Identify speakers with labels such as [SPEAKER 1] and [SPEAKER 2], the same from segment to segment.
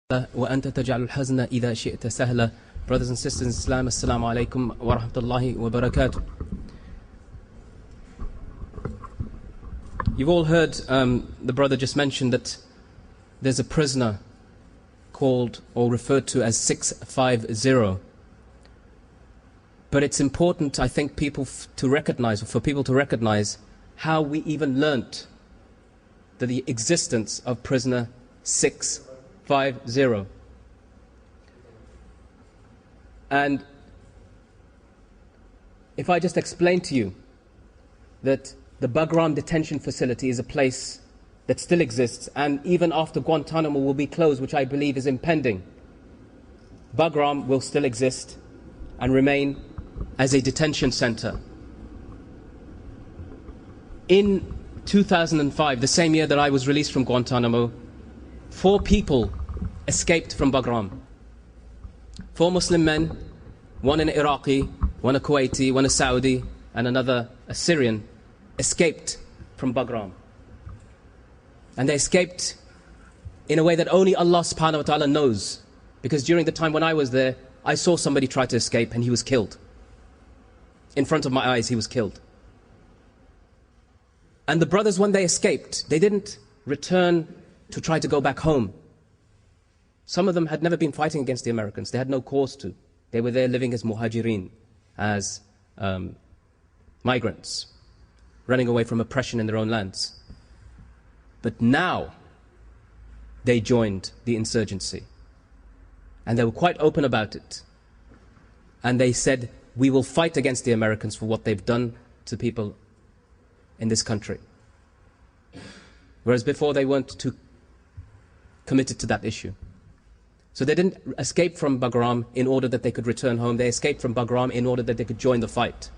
[SPEAKER 1] وأنت تجعل الحزن إذا شئت سهلا. Brothers and sisters in Islam, Assalamu alaikum wa rahmatullahi wa barakatuh. You've all heard the brother just mentioned that there's a prisoner called or referred to as 650. But it's important, I think, for people to recognize how we even learnt the existence of prisoner 650. And if I just explain to you that the Bagram detention facility is a place that still exists, and even after Guantanamo will be closed, which I believe is impending, Bagram will still exist and remain as a detention center. In 2005, the same year that I was released from Guantanamo, 4 people escaped from Bagram. 4 Muslim men, 1 an Iraqi, 1 a Kuwaiti, 1 a Saudi, and another a Syrian, escaped from Bagram. And they escaped in a way that only Allah subhanahu wa ta'ala knows. Because during the time when I was there, I saw somebody try to escape and he was killed. In front of my eyes, he was killed. And the brothers, when they escaped, they didn't return to try to go back home. Some of them had never been fighting against the Americans. They had no cause to. They were there living as muhajirin, as migrants, running away from oppression in their own lands. But now, they joined the insurgency. And they were quite open about it. And they said, we will fight against the Americans for what they've done to people in this country. Whereas before they weren't too committed to that issue. So they didn't escape from Bagram in order that they could return home. They escaped from Bagram in order that they could join the fight.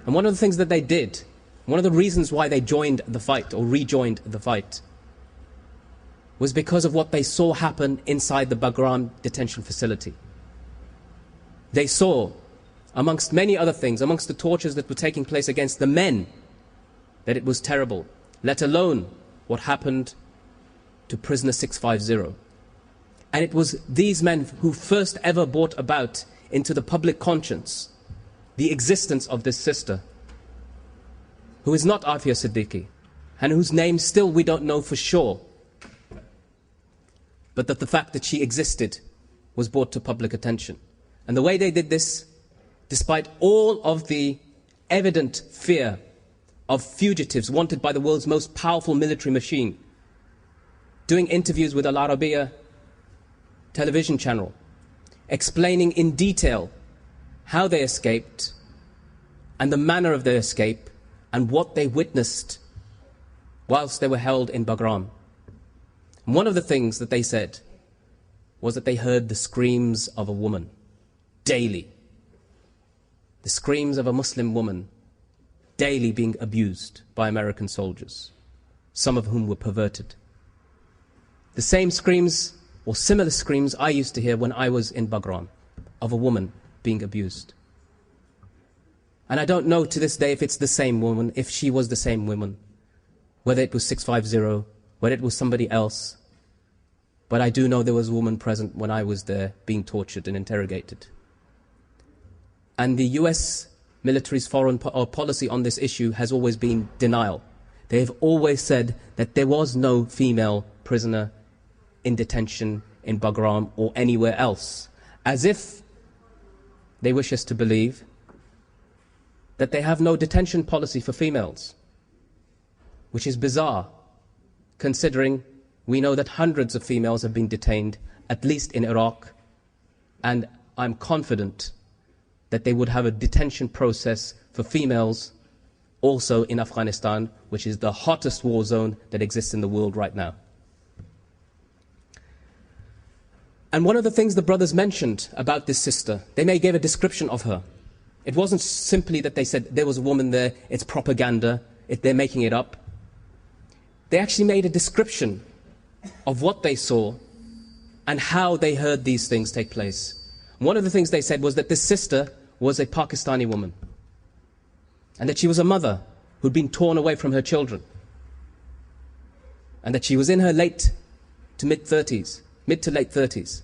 [SPEAKER 1] And one of the things that they did, one of the reasons why they joined the fight or rejoined the fight, was because of what they saw happen inside the Bagram detention facility. They saw, amongst many other things, amongst the tortures that were taking place against the men, that it was terrible, let alone what happened to prisoner 650. And it was these men who first ever brought about into the public conscience the existence of this sister, who is not Afia Siddiqui, and whose name still we don't know for sure, but that the fact that she existed was brought to public attention. And the way they did this, despite all of the evident fear of fugitives wanted by the world's most powerful military machine, doing interviews with Al Arabiya television channel, explaining in detail how they escaped and the manner of their escape and what they witnessed whilst they were held in Bagram. And one of the things that they said was that they heard the screams of a woman daily. The screams of a Muslim woman daily being abused by American soldiers, some of whom were perverted. The same screams or similar screams I used to hear when I was in Bagram, of a woman being abused. And I don't know to this day if it's the same woman, if she was the same woman, whether it was 650, whether it was somebody else. But I do know there was a woman present when I was there being tortured and interrogated. And the US military's foreign policy on this issue has always been denial. They have always said that there was no female prisoner in detention in Bagram or anywhere else, as if they wish us to believe that they have no detention policy for females, which is bizarre, considering we know that hundreds of females have been detained, at least in Iraq, and I'm confident that they would have a detention process for females also in Afghanistan, which is the hottest war zone that exists in the world right now. And one of the things the brothers mentioned about this sister, they may give a description of her. It wasn't simply that they said there was a woman there, it's propaganda, they're making it up. They actually made a description of what they saw and how they heard these things take place. One of the things they said was that this sister was a Pakistani woman, and that she was a mother who'd been torn away from her children, and that she was in her late to mid-30s, mid to late 30s,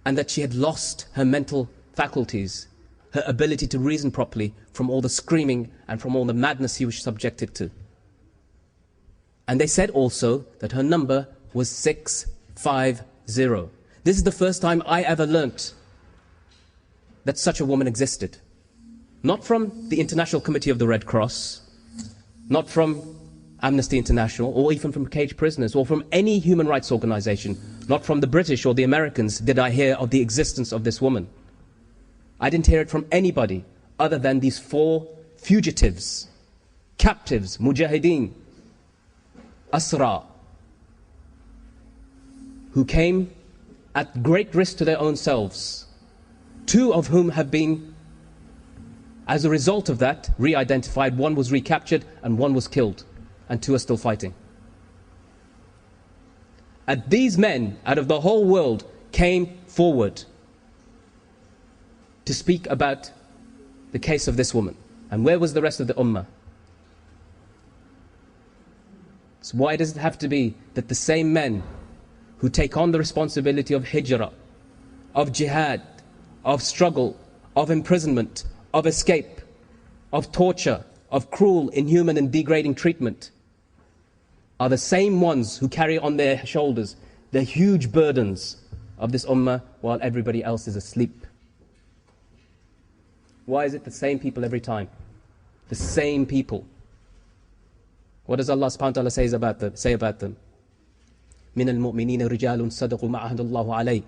[SPEAKER 1] and that she had lost her mental faculties, her ability to reason properly from all the screaming and from all the madness she was subjected to. And they said also that her number was 650. This is the first time I ever learnt that such a woman existed. Not from the International Committee of the Red Cross, not from Amnesty International, or even from cage prisoners, or from any human rights organization, not from the British or the Americans did I hear of the existence of this woman. I didn't hear it from anybody other than these 4 fugitives, captives, mujahideen, asra, who came at great risk to their own selves, 2 of whom have been, as a result of that, re-identified. 1 was recaptured and 1 was killed, and 2 are still fighting. And these men out of the whole world came forward to speak about the case of this woman. And where was the rest of the Ummah? So why does it have to be that the same men who take on the responsibility of hijrah, of jihad, of struggle, of imprisonment, of escape, of torture, of cruel, inhuman and degrading treatment, are the same ones who carry on their shoulders the huge burdens of this ummah while everybody else is asleep? Why is it the same people every time? The same people. What does Allah subhanahu wa ta'ala say about them? من المؤمنين رجال صدقوا ما عهد الله عليه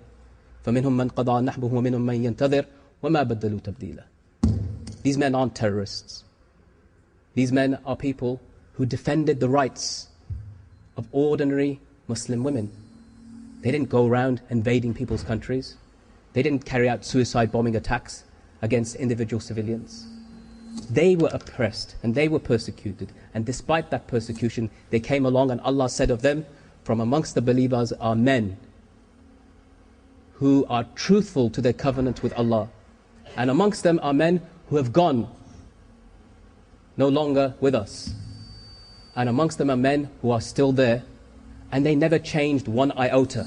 [SPEAKER 1] فمنهم من قضى نحبه ومنهم من ينتظر وما بدلوا تبديلا. These men aren't terrorists. These men are people who defended the rights of ordinary Muslim women. They didn't go around invading people's countries. They didn't carry out suicide bombing attacks against individual civilians. They were oppressed and they were persecuted. And despite that persecution, they came along, and Allah said of them, from amongst the believers are men who are truthful to their covenant with Allah. And amongst them are men who have gone no longer with us. And amongst them are men who are still there, and they never changed one iota.